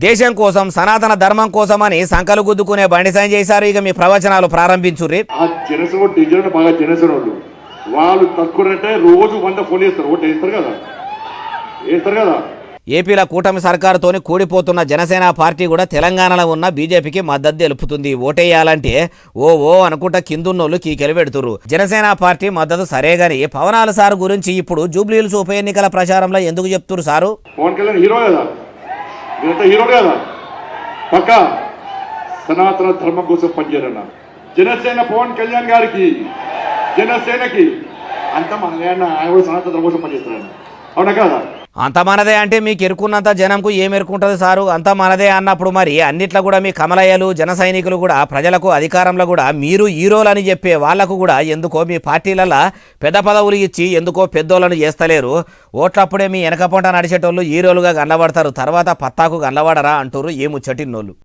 దేశం కోసం సనాతన ధర్మం కోసం అని సంకలు గుద్దుకునే బండి సంజయ్ సార్ ఇక మీ ప్రవచనాలు ప్రారంభించుర్రి. ఆ జనసేన డిజైన్ బాగా జనసేన వాళ్ళు తక్కువంటే రోజు 100 ఫోన్ చేస్తారు. ఓటు వేస్తారు కదా. ఏపీలో కూటమి సర్కారుతోని కూడిపోతున్న జనసేన పార్టీ కూడా తెలంగాణలో ఉన్న బీజేపీకి మద్దతు తెలుపుతుంది. ఓటేయాలంటే ఓ అనుకుంటా కిందున్నోళ్ళు కీకెలు పెడుతుర్రు. జనసేన పార్టీ మద్దతు సరే గాని పవనాల సార్ గురించి ఇప్పుడు జూబ్లీహిల్స్ ఉప ఎన్నికల ప్రచారంలో ఎందుకు చెప్తున్నారు సారు? పవన్ కళ్యాణ్ హీరో కదా, హీరో కదా, పక్క సనాతన ధర్మం కోసం పనిచేయాలన్న జనసేన పవన్ కళ్యాణ్ గారికి జనసేనకి అంత మనదే అన్న. ఆయన కూడా సనాతన ధర్మం కోసం పనిచేస్తున్నాడు. అవునా కదా? అంత మనదే అంటే మీకు ఎరుకున్నంత జనంకు ఏం ఎరుకుంటుంది సారు? అంత మనదే అన్నప్పుడు మరి అన్నిట్లో కూడా మీ కమలయ్యలు జన సైనికులు కూడా ప్రజలకు అధికారంలో కూడా మీరు హీరోలని చెప్పే వాళ్లకు కూడా ఎందుకో మీ పార్టీలలో పెద్ద పదవులు ఇచ్చి ఎందుకో పెద్దోళ్ళను చేస్తలేరు. ఓట్లప్పుడే మీ వెనక పొంట నడిచేటోళ్ళు హీరోలుగా గన్నబడతారు, తర్వాత పత్తాకు గన్నబడరా అంటారు ఏ ముచ్చటిన్నోళ్ళు.